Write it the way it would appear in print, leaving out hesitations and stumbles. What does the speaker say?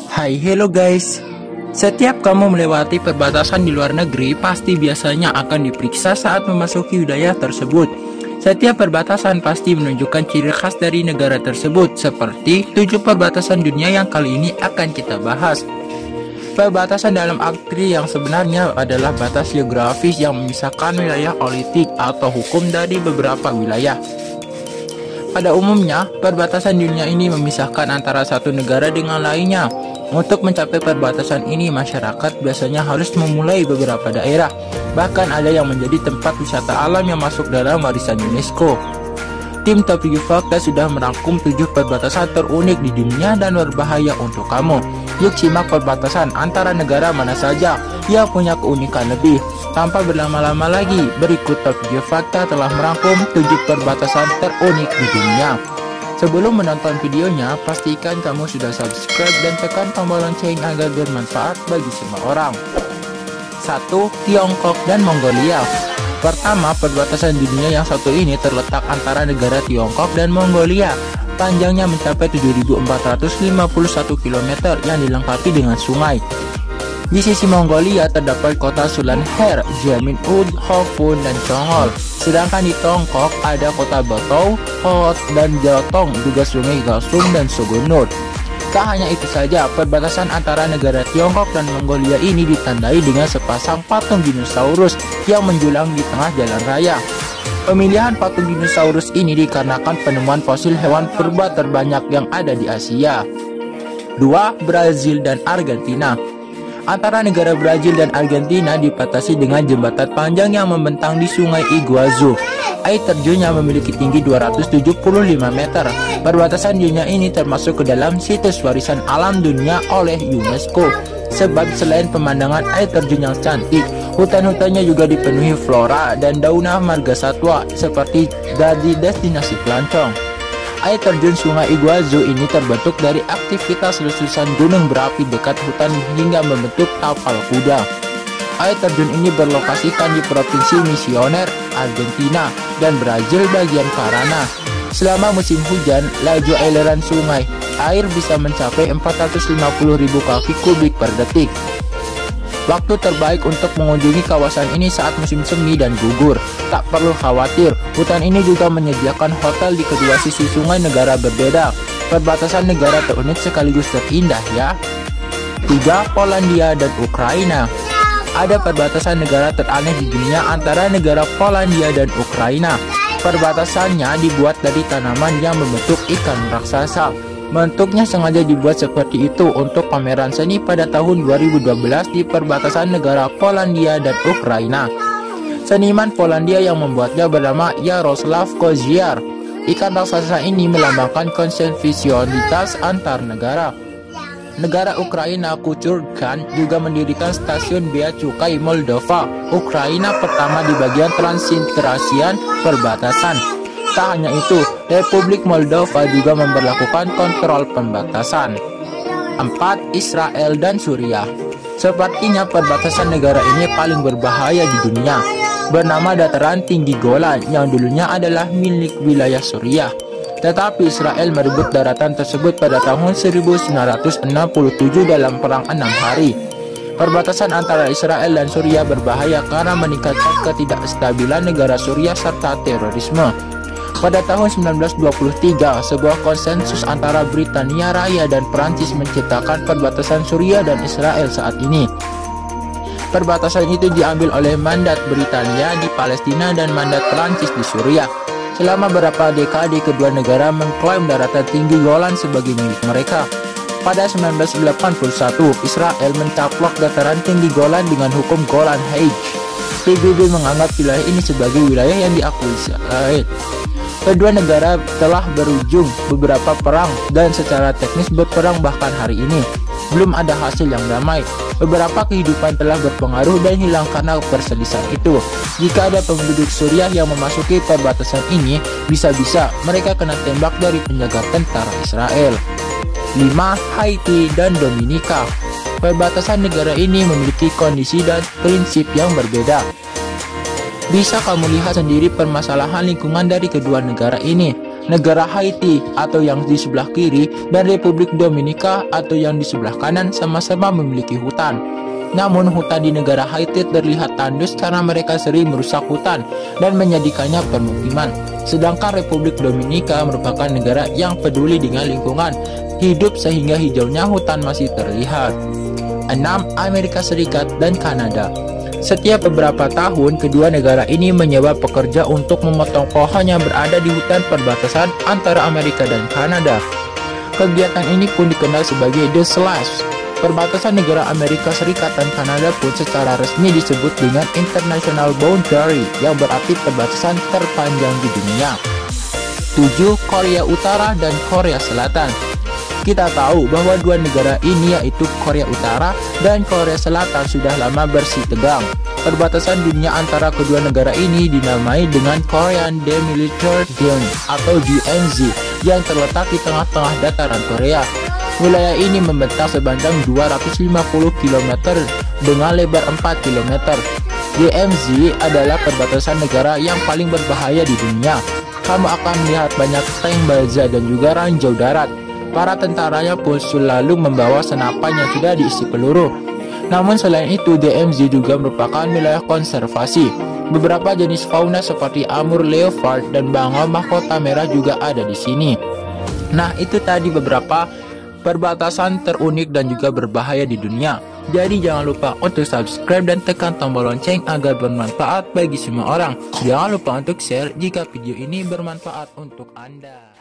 Hai, hello guys. Setiap kamu melewati perbatasan di luar negeri, pasti biasanya akan diperiksa saat memasuki wilayah tersebut. Setiap perbatasan pasti menunjukkan ciri khas dari negara tersebut, seperti 7 perbatasan dunia yang kali ini akan kita bahas. Perbatasan dalam arti yang sebenarnya adalah batas geografis yang memisahkan wilayah politik atau hukum dari beberapa wilayah. Pada umumnya, perbatasan dunia ini memisahkan antara satu negara dengan lainnya. Untuk mencapai perbatasan ini, masyarakat biasanya harus memulai beberapa daerah. Bahkan ada yang menjadi tempat wisata alam yang masuk dalam warisan UNESCO. Tim Top Review Fakta sudah merangkum 7 perbatasan terunik di dunia dan berbahaya untuk kamu. Yuk simak perbatasan antara negara mana saja yang punya keunikan lebih. Tanpa berlama-lama lagi, berikut Top Review Fakta telah merangkum 7 perbatasan terunik di dunia. Sebelum menonton videonya, pastikan kamu sudah subscribe dan tekan tombol lonceng agar bermanfaat bagi semua orang. 1. Tiongkok dan Mongolia. Pertama, perbatasan dunia yang satu ini terletak antara negara Tiongkok dan Mongolia. Panjangnya mencapai 7.451 km yang dilengkapi dengan sungai. Di sisi Mongolia terdapat kota Sulanher, Jamin-ud, Hofun, dan Chongol. Sedangkan di Tiongkok ada kota Batou, Hot, dan Jatong, juga sungai Gasung dan Sogonot. Tak hanya itu saja, perbatasan antara negara Tiongkok dan Mongolia ini ditandai dengan sepasang patung dinosaurus yang menjulang di tengah jalan raya. Pemilihan patung dinosaurus ini dikarenakan penemuan fosil hewan purba terbanyak yang ada di Asia. 2. Brazil dan Argentina. Antara negara Brazil dan Argentina dibatasi dengan jembatan panjang yang membentang di Sungai Iguazu. Air terjunnya memiliki tinggi 275 meter. Perbatasan dunia ini termasuk ke dalam situs warisan alam dunia oleh UNESCO. Sebab selain pemandangan air terjun yang cantik, hutan-hutannya juga dipenuhi flora dan daunah marga satwa seperti dari destinasi pelancong. Air terjun Sungai Iguazu ini terbentuk dari aktivitas letusan gunung berapi dekat hutan hingga membentuk tapal kuda. Air terjun ini berlokasikan di Provinsi Misiones, Argentina, dan Brazil bagian Paraná. Selama musim hujan, laju aliran sungai air bisa mencapai 450.000 kaki kubik per detik. Waktu terbaik untuk mengunjungi kawasan ini saat musim semi dan gugur. Tak perlu khawatir, hutan ini juga menyediakan hotel di kedua sisi sungai negara berbeda. Perbatasan negara terunik sekaligus terindah ya. 3. Polandia dan Ukraina. Ada perbatasan negara teraneh di dunia antara negara Polandia dan Ukraina. Perbatasannya dibuat dari tanaman yang membentuk ikan raksasa. Bentuknya sengaja dibuat seperti itu untuk pameran seni pada tahun 2012 di perbatasan negara Polandia dan Ukraina. Seniman Polandia yang membuatnya bernama Jaroslav Koziar. Ikan raksasa ini melambangkan konsensualitas antar negara. Negara Ukraina Kuchurkan juga mendirikan stasiun bea cukai Moldova, Ukraina pertama di bagian Transnistrian perbatasan. Tak hanya itu, Republik Moldova juga memberlakukan kontrol pembatasan. 4. Israel dan Suriah. Sepertinya perbatasan negara ini paling berbahaya di dunia. Bernama Dataran Tinggi Golan yang dulunya adalah milik wilayah Suriah. Tetapi Israel merebut daratan tersebut pada tahun 1967 dalam perang 6 hari. Perbatasan antara Israel dan Suriah berbahaya karena meningkatkan ketidakstabilan negara Suriah serta terorisme. Pada tahun 1923, sebuah konsensus antara Britania Raya dan Perancis menciptakan perbatasan Suriah dan Israel saat ini. Perbatasan itu diambil oleh mandat Britania di Palestina dan mandat Perancis di Suriah. Selama beberapa dekade, kedua negara mengklaim daratan tinggi Golan sebagai milik mereka. Pada 1981, Israel mencaplok dataran tinggi Golan dengan hukum Golan Heights. PBB menganggap wilayah ini sebagai wilayah yang diakui Israel. Kedua negara telah berujung beberapa perang dan secara teknis berperang bahkan hari ini. Belum ada hasil yang damai. Beberapa kehidupan telah berpengaruh dan hilang karena perselisihan itu. Jika ada penduduk Suriah yang memasuki perbatasan ini, bisa-bisa mereka kena tembak dari penjaga tentara Israel. 5. Haiti dan Dominika. Perbatasan negara ini memiliki kondisi dan prinsip yang berbeda. Bisa kamu lihat sendiri permasalahan lingkungan dari kedua negara ini. Negara Haiti atau yang di sebelah kiri dan Republik Dominika atau yang di sebelah kanan sama-sama memiliki hutan. Namun hutan di negara Haiti terlihat tandus karena mereka sering merusak hutan dan menjadikannya permukiman. Sedangkan Republik Dominika merupakan negara yang peduli dengan lingkungan hidup sehingga hijaunya hutan masih terlihat. 6. Amerika Serikat dan Kanada. Setiap beberapa tahun, kedua negara ini menyewa pekerja untuk memotong pohon yang berada di hutan perbatasan antara Amerika dan Kanada. Kegiatan ini pun dikenal sebagai The Slash. Perbatasan negara Amerika Serikat dan Kanada pun secara resmi disebut dengan International Boundary, yang berarti perbatasan terpanjang di dunia. 7. Korea Utara dan Korea Selatan. Kita tahu bahwa dua negara ini yaitu Korea Utara dan Korea Selatan sudah lama bersih tegang. Perbatasan dunia antara kedua negara ini dinamai dengan Korean Demilitarized Zone atau DMZ yang terletak di tengah-tengah dataran Korea. Wilayah ini membentang sepanjang 250 km dengan lebar 4 km. DMZ adalah perbatasan negara yang paling berbahaya di dunia. Kamu akan melihat banyak tank baja dan juga ranjau darat. Para tentaranya pun selalu membawa senapan yang sudah diisi peluru. Namun selain itu, DMZ juga merupakan wilayah konservasi. Beberapa jenis fauna seperti amur leopard dan bangau mahkota merah juga ada di sini. Nah, itu tadi beberapa perbatasan terunik dan juga berbahaya di dunia. Jadi jangan lupa untuk subscribe dan tekan tombol lonceng agar bermanfaat bagi semua orang. Jangan lupa untuk share jika video ini bermanfaat untuk Anda.